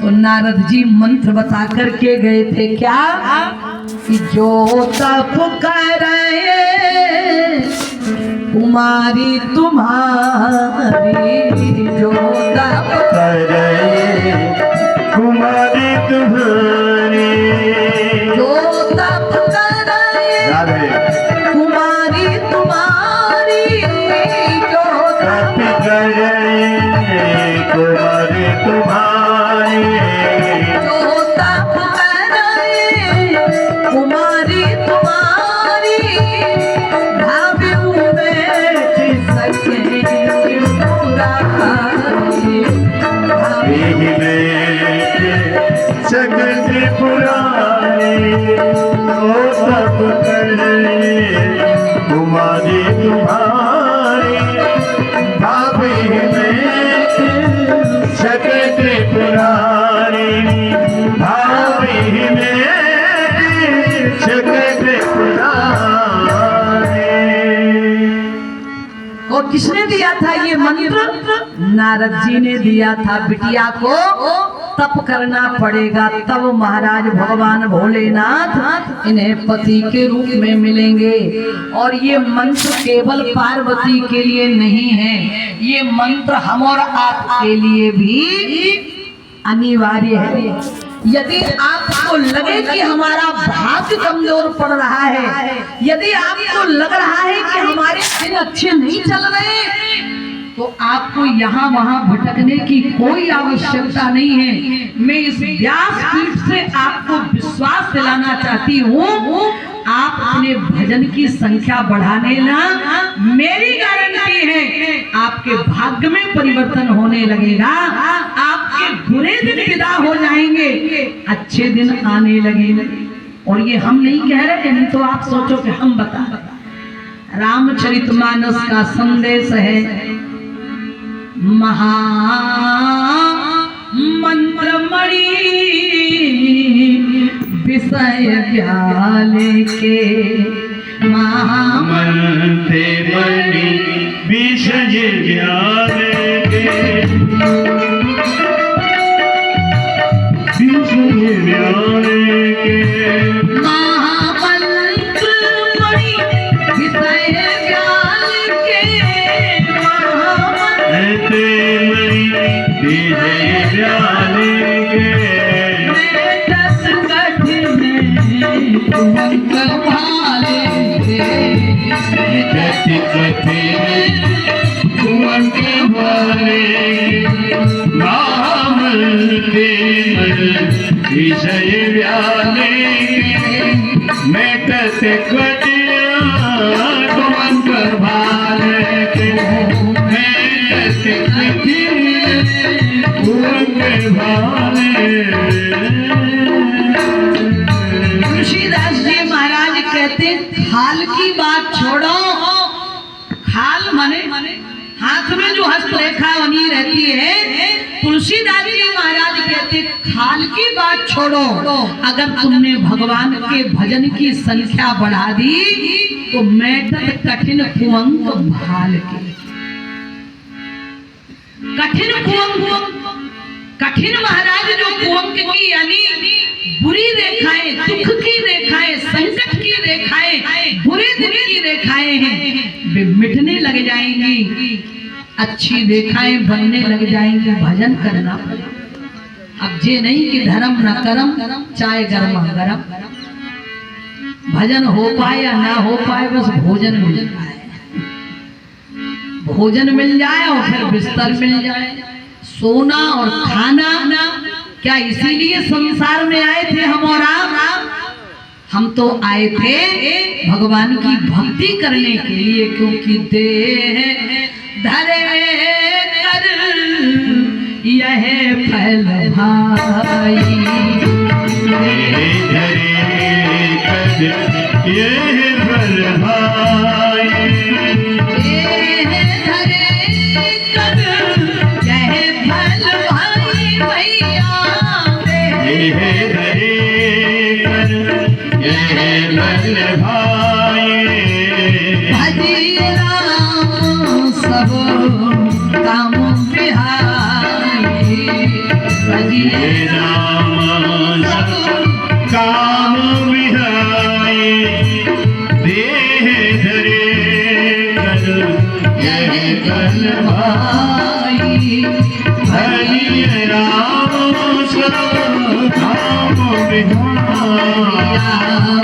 तो नारद जी मंत्र बता करके गए थे क्या कि जो तप करे कुमारी तुम्हारी, जो तप करे कुमारी तुम्हारी, जो तप करे कुमारी तुम्हारी, जो तप करे कुमारी तुम्हारी, जो तप करे कुमारी तुम्हारी, भावे उमेश सके पुरारी, सकल पुरानी, ओ तप करे कुमारी तुम्हारी, भाभी में सकल पुरानी, भाभी में सकल पुरानी। और किसने दिया था ये मंत्र? नारद जी ने दिया था। बिटिया को तप करना पड़ेगा, तब महाराज भगवान भोलेनाथ इन्हें पति के रूप में मिलेंगे। और ये मंत्र केवल पार्वती के लिए नहीं है, ये मंत्र हम और आपके लिए भी अनिवार्य है। यदि आपको लगे कि हमारा भाग्य कमजोर पड़ रहा है, यदि आपको लग रहा है कि हमारे दिन अच्छे नहीं चल रहे, तो आपको यहाँ वहाँ भटकने की कोई आवश्यकता नहीं है। मैं इस व्यासपीठ से आपको विश्वास दिलाना चाहती हूँ, आप अपने भजन की संख्या बढ़ाने ना, मेरी गारंटी है आपके भाग्य में परिवर्तन होने लगेगा। आपके बुरे दिन विदा हो जाएंगे, अच्छे दिन आने लगेंगे। और ये हम नहीं कह रहे हैं, तो आप सोचो कि हम बता। रामचरितमानस का संदेश है, महा मंत्रमणि विषय ज्ञाले के, महामंत्र मणि विषय ज्ञाले के, विषय ज्ञाले के, महामंत्र मणि विषय ज्ञाले के, महामंत्र मणि विषय ज्ञाले के, विषय व्याले मेटत कटिया तुमन कर भाले के, मेटत कटिया तुमन कर भाले। तुलसीदास जी महाराज कहते खाल की बात छोड़ो। खाल माने हाथ में जो हस्तरेखा बनी रहती है, तुलसीदास जी महाराज कहते खाल की बात छोड़ो। अगर तुमने भगवान के भजन की संख्या बढ़ा दी तो मैटत कठिन कुंवंक भाल के, कठिन कुंवंक, कठिन महाराज जो कुंवंक की यानी बुरी रेखाएं, दुख की रेखाएं, संकट की रेखाएं, बुरे दिन की रेखाएं हैं, वे मिटने लग जाएंगी, अच्छी रेखाएं बनने लग जाएंगी। भजन करना पड़ेगा। अब ये नहीं कि धर्म न करम चाहे गर्मा गरम, भजन हो पाए या ना हो पाए, बस भोजन मिल जाए, भोजन मिल जाए और फिर बिस्तर मिल जाए, सोना और खाना। क्या इसीलिए संसार में आए थे हम और आप? हम तो आए थे भगवान की भक्ति करने के लिए, क्योंकि देह धरे कर यह फल भाई, यह फल भाई, देह धरे कर यह फल भाई भैया, यह धरे कर यह फल भाई, भजी राम सब काम बिहारी, भजी हे राम सब काम विहाय देह धरे कर यह कल भाई हरि राम सब काम विहाय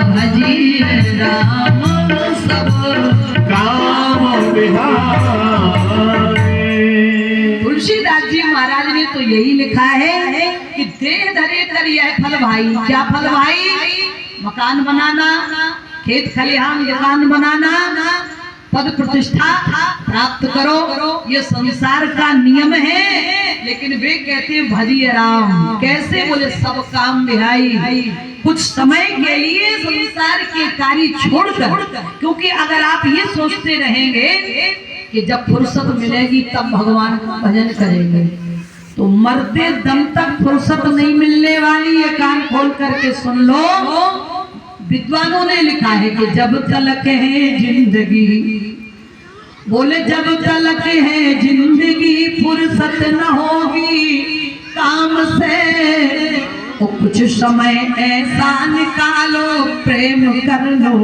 भजिए राम सब काम विहाय। तुलसीदास जी महाराज ने तो यही लिखा है कि देह धरे कर यह फल भाई। क्या फल भाई? मकान बनाना, खेत खलिहान दुकान बनाना, पद प्रतिष्ठा प्राप्त करो, ये संसार का नियम है। लेकिन वे कहते हैं भजिए राम। कैसे? बोले सब काम विहाई, कुछ समय के लिए संसार के कार्य छोड़कर। क्योंकि अगर आप ये सोचते रहेंगे कि जब फुर्सत मिलेगी तब भगवान का भजन करेंगे, तो मरते दम तक फुर्सत नहीं मिलने वाली। ये कान खोल करके सुन लो। विद्वानों ने लिखा है कि जब तलक है जिंदगी, बोले जब तलक है जिंदगी फुर्सत न होगी काम से, तो कुछ समय ऐसा निकालो प्रेम कर लो।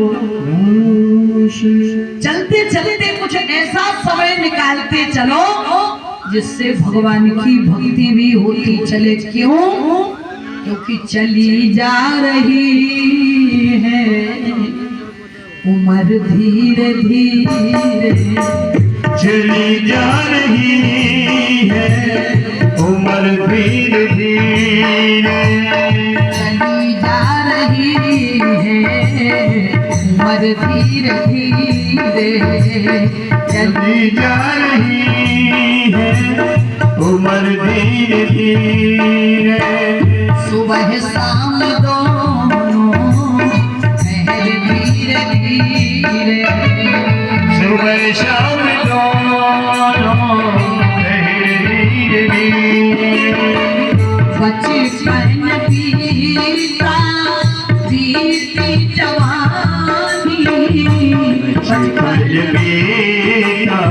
चलते चलते कुछ ऐसा समय निकालते चलो जिससे भगवान की भक्ति भी होती चले। क्यों? क्योंकि चली जा रही है उम्र धीरे धीरे, चली जा रही है उम्र धीरे धीरे, चली जा रही है उम्र धीरे धीरे, चली जा रही है उम्र धीरे धीरे। सुबह शाम दोनों पहर धीरे धीरे, सुबह शाम दोनों धीरे धीरे, बचपन बीता बीती जवानी, बचपन बीता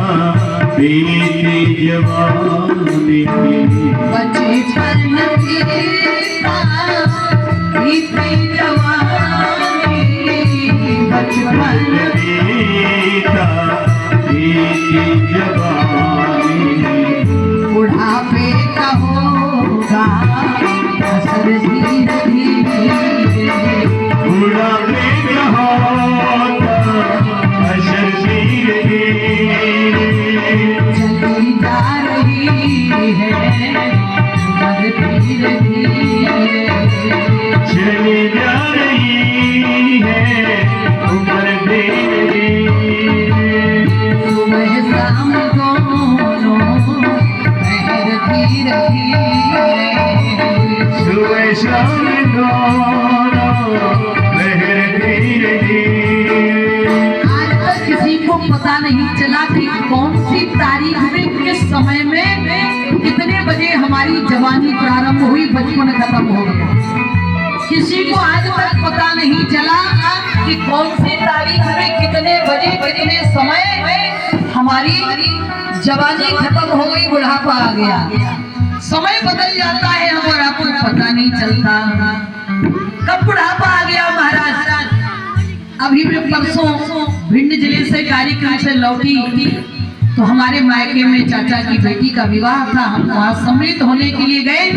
बीती जवानी, बचपन बीता बीती जवानी, बचपन बीता बीती जवानी, बुढ़ापे का होगा असर धीरे धीरे, बुढ़ापे का होगा असर धीरे धीरे, चली जा रही है उम्र धीरे धीरे, चली जा रही है उम्र धीरे धीरे। सुबह शाम दोनों पहर धीरे धीरे, सुबह शाम दोनों लहर धीरे धीरे। आज तक किसी को पता नहीं चला कि कौन सी तारीख में किस समय में कितने बजे हमारी जवानी प्रारंभ हुई, बचपन खत्म हो गया। किसी को आज तक पता नहीं चला कि कौन सी तारीख में कितने बजे कितने समय हमारी जवानी खत्म हो गई, बुढ़ापा आ गया। समय बदल जाता है, हमारा कुछ पता नहीं चलता कब बुढ़ापा आ गया। महाराज अभी मैं परसों भिंड जिले से कार्यक्रम से लौटी, तो हमारे मायके में चाचा की बेटी का विवाह था। हम वहाँ सम्मिलित होने के लिए गए,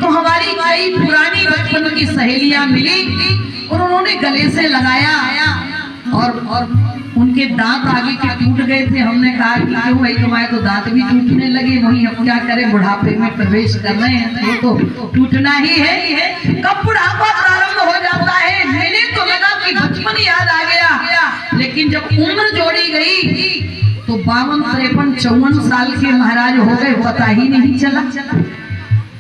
तो हमारी कई पुरानी बचपन की सहेलियां मिली और उन्होंने गले से लगाया और उनके दांत आगे के टूट गए थे। हमने कहा कि क्यों भाई, तुम्हारे तो दांत भी टूटने लगे, वही हम क्या करें, बुढ़ापे में प्रवेश कर रहे हैं तो टूटना ही है। कब बुढ़ापा प्रारंभ हो जाता है? मैंने तो लगा कि बचपन याद आ गया, लेकिन जब उम्र जोड़ी गई तो 52, 53, 54 साल के महाराज हो गए, पता ही नहीं चला।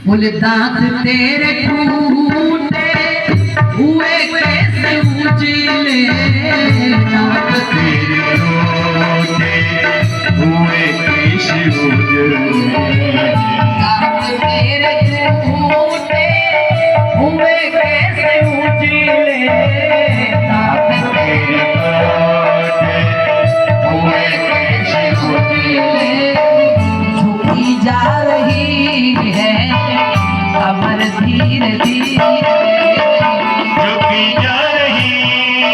बोले दांत तेरे टूटे हुए कैसे उजले, दांत तेरे टूटे हुए कैसे उजले, दांत तेरे टूटे हुए कैसे उजले, दांत तेरे टूटे हुए कैसे उजले। झुकी जा रही है अब धीरे धीरे जो की जा